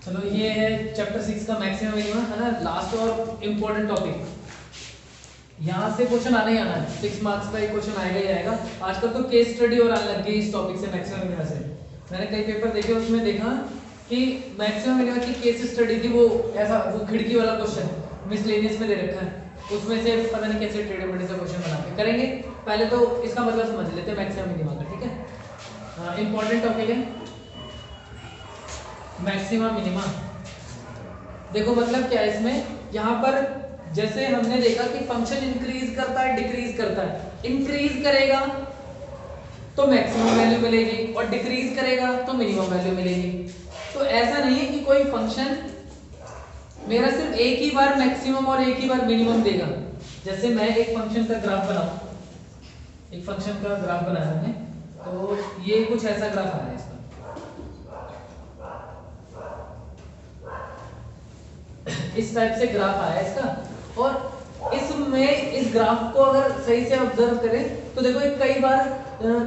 चलो ये है चैप्टर 6 का मैक्सिमम मिनिमम है ना, लास्ट और इम्पोर्टेंट टॉपिक। यहाँ से क्वेश्चन आना ही आना है, 6 मार्क्स का एक क्वेश्चन आएगा ही आएगा। आजकल तो केस स्टडी और आने लग गई इस टॉपिक से, मैक्सिमम मिनिमम से। मैंने कई पेपर देखे, उसमें देखा कि मैक्सिमम मिनिमम की केस स्टडी थी, वो ऐसा वो खिड़की वाला क्वेश्चन मिसलेनियस में दे रखा है, उसमें से पता नहीं कैसे टेढ़े-मेढ़े से क्वेश्चन बना के करेंगे। पहले तो इसका मतलब समझ लेते हैं मैक्सिमम मिनिमम का, ठीक है। इंपॉर्टेंट टॉपिक है मैक्सिमम मिनिमम। देखो मतलब क्या है इसमें, यहाँ पर जैसे हमने देखा कि फंक्शन इंक्रीज करता है डिक्रीज करता है। इंक्रीज करेगा तो मैक्सिमम वैल्यू मिलेगी और डिक्रीज करेगा तो मिनिमम वैल्यू मिलेगी। तो ऐसा नहीं है कि कोई फंक्शन मेरा सिर्फ एक ही बार मैक्सिमम और एक ही बार मिनिमम देगा। जैसे मैं एक फंक्शन का ग्राफ बनाऊं, एक फंक्शन का ग्राफ बनाया हमने, तो ये कुछ ऐसा ग्राफ आ रहा है इसका। इस टाइप से ग्राफ आया इसका, और इसमें इस ग्राफ को अगर सही से ऑब्जर्व करें तो देखो एक कई बार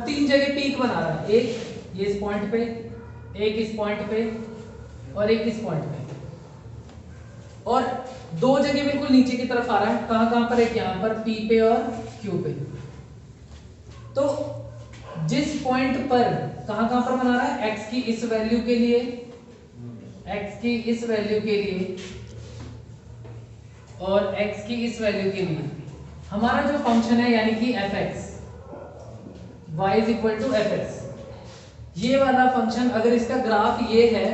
3 जगह पीक बना रहा है, एक ये इस पॉइंट पे, एक इस पॉइंट पे और एक इस पॉइंट पे, और 2 जगह बिल्कुल नीचे की तरफ आ रहा है। कहां पर, एक यहां पर P पे और Q पे। तो जिस पॉइंट पर कहां पर बना रहा है, x की इस वैल्यू के लिए, x की इस वैल्यू के लिए और x की इस वैल्यू के लिए हमारा जो फंक्शन है यानी कि fx, y is equal to fx, ये वाला फंक्शन अगर इसका ग्राफ ये है,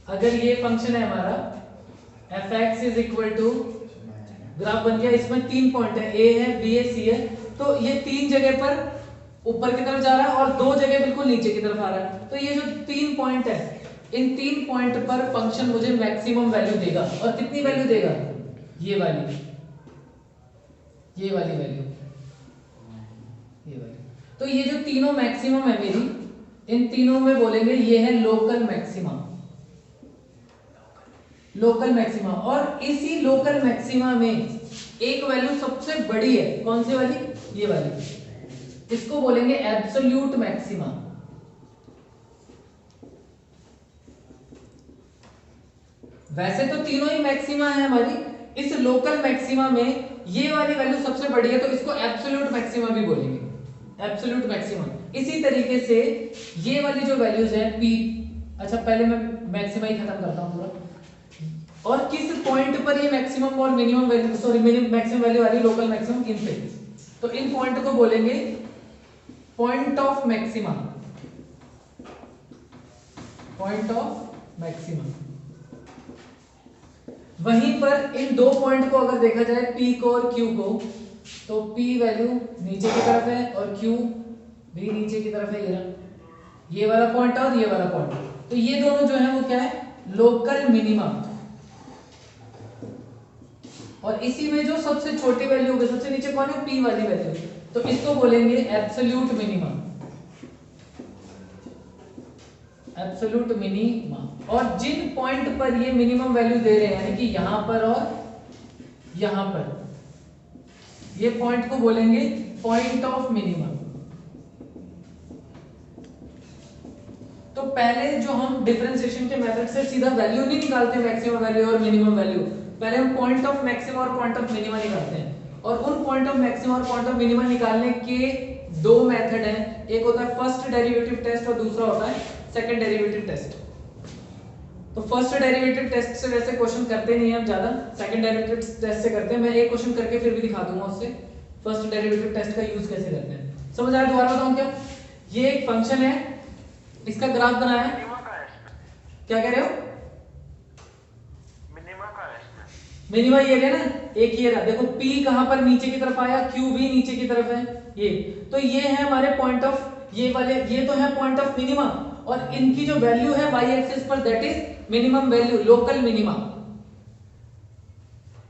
अगर ये फंक्शन है हमारा fx is equal to, graph बन गया, इसमें 3 पॉइंट है, a है, b है, c है, तो ये 3 जगह पर ऊपर की तरफ जा रहा है और 2 जगह बिल्कुल नीचे की तरफ आ रहा है। तो ये जो 3 पॉइंट है, इन 3 पॉइंट पर फंक्शन मुझे मैक्सिमम वैल्यू देगा। और कितनी वैल्यू देगा, ये वाली, ये वाली वैल्यू, ये वाली। तो ये जो तीनों मैक्सिमम है मेरी, इन तीनों में बोलेंगे ये है लोकल मैक्सिमा, लोकल मैक्सिमा। और इसी लोकल मैक्सिमा में एक वैल्यू सबसे बड़ी है, कौन सी वाली, ये वाली, इसको बोलेंगे एब्सोल्यूट मैक्सिमा। वैसे तो तीनों ही मैक्सिमा है हमारी, इस लोकल मैक्सिमा में ये वाली वैल्यू सबसे बड़ी है, तो इसको एब्सोल्यूट मैक्सिमा भी बोलेंगे, एब्सोल्यूट मैक्सिमा। इसी तरीके से ये वाली जो वैल्यूज है P, अच्छा पहले मैं मैक्सिमा ही खत्म करता हूं पूरा। और किस पॉइंट पर ये मैक्सिमम और minimum value, sorry maximum value आ रही है, लोकल मैक्सिमम इन पे, तो इन पॉइंट को बोलेंगे point of maxima, point of maxima. वहीं पर इन 2 पॉइंट को अगर देखा जाए P को और Q को, तो P वैल्यू नीचे की तरफ है और Q भी नीचे की तरफ है, ये वाला पॉइंट और ये वाला पॉइंट। तो ये दोनों जो है वो क्या है, लोकल मिनिमा। और इसी में जो सबसे छोटी वैल्यू होगी, सबसे नीचे कौन है, P वाली वैल्यू, तो इसको बोलेंगे एब्सोल्यूट मिनिमा, एब्सोल्यूट मिनिमा। और जिन पॉइंट पर ये मिनिमम वैल्यू दे रहे हैं, यानी कि यहां पर और यहां पर, ये पॉइंट को बोलेंगे पॉइंट ऑफ मिनिमम। तो पहले जो हम डिफरेंशिएशन के मेथड से सीधा वैल्यू नहीं निकालते, मैक्सिमम वैल्यू और मिनिमम वैल्यू, पहले हम पॉइंट ऑफ मैक्सिमम और पॉइंट ऑफ मिनिमम निकालते हैं। और उन पॉइंट ऑफ मैक्सिमम और पॉइंट ऑफ मिनिमम निकालने के 2 मेथड हैं, एक होता है फर्स्ट डेरिवेटिव टेस्ट और दूसरा होता है सेकंड डेरिवेटिव टेस्ट। तो फर्स्ट डेरिवेटिव टेस्ट से वैसे क्वेश्चन करते नहीं है हम ज्यादा, सेकंड डेरिवेटिव टेस्ट से करते हैं। मैं एक क्वेश्चन करके फिर भी दिखा दूंगा उससे फर्स्ट डेरिवेटिव टेस्ट का यूज कैसे करते हैं। समझ आया, दोबारा बताऊं क्या, ये एक फंक्शन है, इसका ग्राफ बनाया है, क्या कह रहे हो, मिनिमा ये है ना, एक ये रहा, देखो P कहां पर नीचे की तरफ आया, Q भी नीचे की तरफ है, ये तो ये है हमारे पॉइंट ऑफ, ये वाले ये तो है पॉइंट ऑफ मिनिमा, और इनकी जो वैल्यू है y एक्सिस पर, that is minimum value, local minima.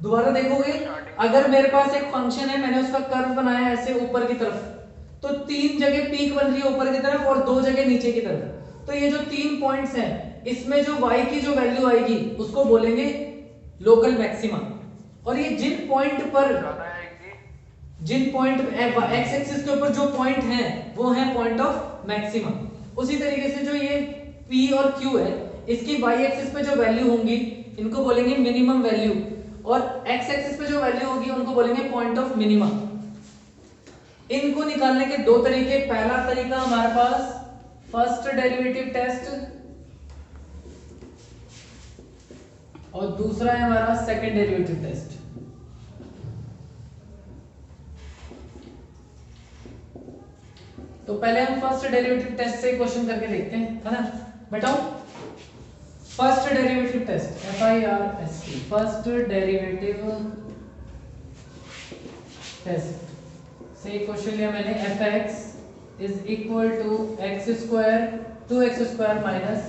दोबारा देखोगे, अगर मेरे पास एक फंक्शन है, मैंने उसका कर्व बनाया ऐसे ऊपर की तरफ, तो 3 जगह पीक बन रही है ऊपर की तरफ और 2 जगह नीचे की तरफ। तो ये जो 3 पॉइंट्स हैं, इसमें जो y की जो वैल्यू आएगी उसको बोलेंगे लोकल मैक्सिमा। और ये जिन पॉइंट पर जिन पॉइंट एक्स एक्सिस के ऊपर जो पॉइंट हैं वो है पॉइंट ऑफ मैक्सिमा। उसी तरीके से जो ये P और Q है इसकी y एक्सिस पे जो वैल्यू होंगी इनको बोलेंगे मिनिमम वैल्यू, और x एक्सिस पे जो वैल्यू होगी उनको बोलेंगे पॉइंट ऑफ मिनिमा। इनको निकालने के दो तरीके, पहला तरीका हमारे पास फर्स्ट डेरिवेटिव टेस्ट और दूसरा है हमारा सेकंड डेरिवेटिव टेस्ट। तो पहले हम फर्स्ट डेरिवेटिव टेस्ट से क्वेश्चन करके देखते हैं, है ना। बताओ first derivative test, FIRST, first derivative test से क्वेश्चन लिया मैंने, fx is equal to x square 2x square minus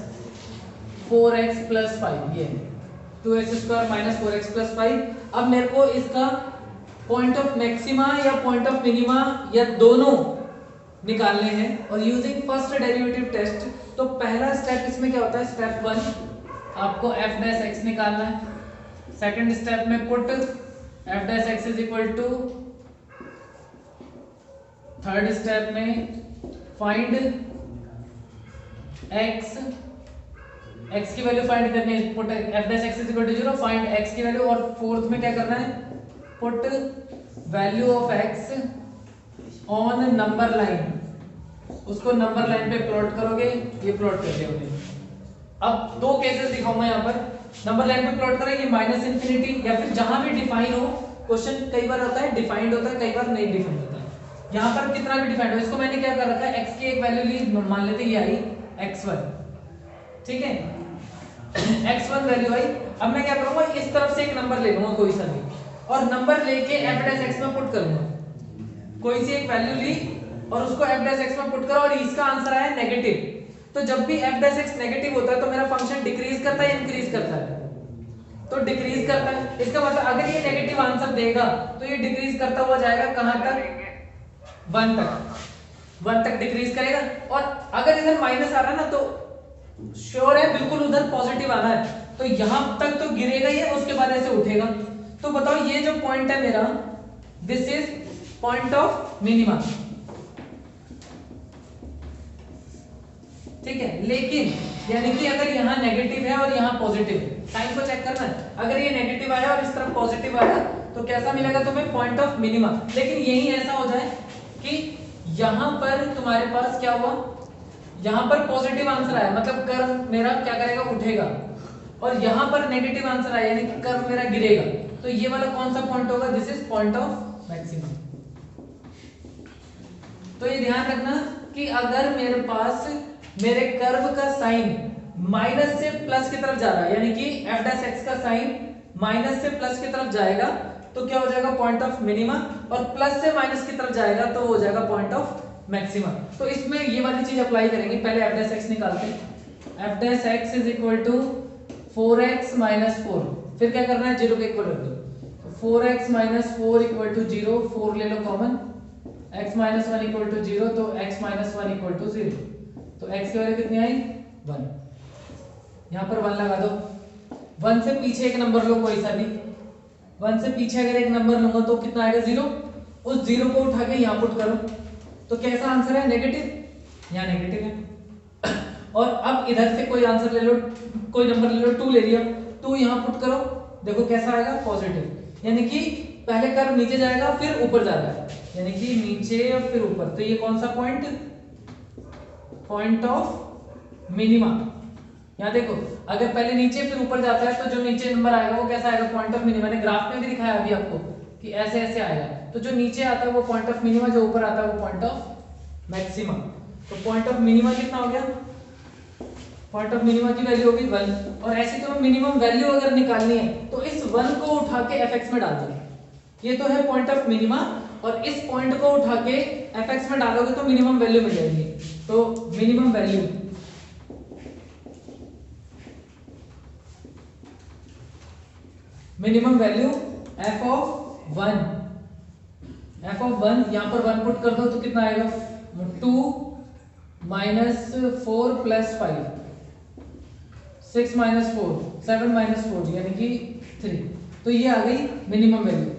4x plus 5, ये 2x square minus 4x plus 5। अब मेरे को इसका पॉइंट ऑफ मैक्सिमा या पॉइंट ऑफ मिनिमा या दोनों निकालने हैं, और यूजिंग फर्स्ट डेरिवेटिव टेस्ट। तो पहला स्टेप इसमें क्या होता है, स्टेप 1 आपको f डैश x निकालना है। सेकंड स्टेप में put f dash x is equal to, third step में फाइंड x की वैल्यू फाइंड करनी है, put f dash x is equal to 0, find x की वैल्यू, और फोर्थ में क्या करना है, put value of x on number line, उसको नंबर लाइन पे प्लॉट करोगे, ये प्लॉट कर दिया हमने। अब दो केसेस दिखाऊंगा यहाँ पर, नंबर लाइन पे प्लॉट करें, ये माइनस इंफिनिटी या फिर जहां भी डिफाइन हो, क्वेश्चन कई बार होता है डिफाइंड होता है, कई बार नहीं डिफाइंड होता है। यहाँ पर कितना भी डिफाइंड हो, इसको मैंने क्या कर रखा है, x की एक वैल्यू ली, मान लेते ये आई x1, ठीक है, x1 वैल्यू आई। अब मैं क्या करूंगा, इस तरफ से एक नंबर ले लूंगा कोई सा भी, और नंबर लेके f डैश x में पुट करूंगा, कोई सी एक वैल्यू ली और उसको f डैश x में पुट करो, और इसका आंसर आया नेगेटिव। तो जब भी f डैश x नेगेटिव होता है तो मेरा फंक्शन डिक्रीज करता है या इंक्रीज करता है, तो डिक्रीज करता है। इसका मतलब अगर ये नेगेटिव आंसर देगा तो ये डिक्रीज करता हुआ जाएगा कहां तक, 1 तक डिक्रीज करेगा। और अगर इधर माइनस आ रहा है ना तो श्योर है बिल्कुल उधर पॉजिटिव आना है, तो यहां तक तो गिरेगा ये, उसके बाद ऐसे उठेगा। तो बताओ ये जो पॉइंट है मेरा, this is point of minima, ठीक है। लेकिन यानी कि अगर यहाँ नेगेटिव है और यहाँ पॉजिटिव है, साइन को चेक करना है, अगर ये नेगेटिव आया और इस तरफ पॉजिटिव आया तो कैसा मिलेगा तुम्हें, पॉइंट ऑफ मिनिमा। लेकिन यही ऐसा हो जाए कि यहाँ पर तुम्हारे पास क्या हुआ, यहाँ पर पॉजिटिव आंसर आया, मतलब कर्व मेरा क्या करेगा, उठेगा, और यहाँ पर नेगेटिव आंसर आया यानी कि कर्व मेरा गिरेगा। तो ये वाला कौन सा पॉइंट होगा, this is point of maximum. तो ये ध्यान रखना कि अगर मेरे पास मेरे कर्व का साइन माइनस से प्लस की तरफ जा रहा है, यानी कि f डैश x का साइन माइनस से प्लस की तरफ जाएगा तो क्या हो जाएगा, पॉइंट ऑफ मिनिमा, और प्लस से माइनस की तरफ जाएगा तो हो जाएगा पॉइंट ऑफ मैक्सिमा। तो इसमें ये वाली चीज अप्लाई करेंगे। पहले f डैश x निकालते हैं, f dash x is equal to 4x minus 4, फिर क्या करना है, 0 के इक्वल रख दो, 4x माइनस 4 इक्वल टू 0, 4 ले लो common, x minus 1 equal to 0, तो x माइनस 1 इक्वल टू 0, तो x की वैल्यू कितनी आई, 1। यहाँ पर 1 लगा दो, 1 से पीछे एक नंबर लो कोई सा भी, 1 से पीछे अगर एक नंबर लूंगा तो कितना आएगा, 0। उस 0 को उठा के यहाँ पुट करो, तो कैसा आंसर है, नेगेटिव, यहाँ नेगेटिव है। और अब इधर से कोई आंसर ले लो, कोई नंबर ले लो, 2 ले लिया, 2 यहाँ पुट करो, देखो कैसा आएगा, पॉजिटिव, यानी कि पहले कर्व नीचे जाएगा फिर ऊपर जाएगा, यानी कि नीचे और फिर ऊपर। तो ये कौन सा पॉइंट, पॉइंट ऑफ मिनिमा। यहाँ देखो अगर पहले नीचे फिर ऊपर जाता है तो जो नीचे नंबर आएगा वो कैसा आएगा, पॉइंट ऑफ मिनिमा। मैंने ग्राफ में भी दिखाया अभी आपको कि ऐसे ऐसे आएगा, तो जो नीचे आता है वो पॉइंट ऑफ मिनिमा, जो ऊपर आता है वो पॉइंट ऑफ मैक्सिमा। तो पॉइंट ऑफ मिनिमा कितना हो गया, पॉइंट ऑफ मिनिमा की वैल्यू होगी 1। और ऐसे तुम्हें मिनिमम वैल्यू अगर निकालनी है तो इस 1 को उठा के fx में डाल दो, ये तो है पॉइंट ऑफ मिनिमा, और इस पॉइंट को उठा के fx में डालोगे तो मिनिमम वैल्यू मिल जाएगी। तो minimum value, minimum value f of 1, f of 1 यहाँ पर 1 पुट कर दो तो कितना आएगा, 2 माइनस 4 प्लस 5, 6 माइनस 4, 7 माइनस 4 यानी कि 3। तो ये आ गई मिनिमम वैल्यू।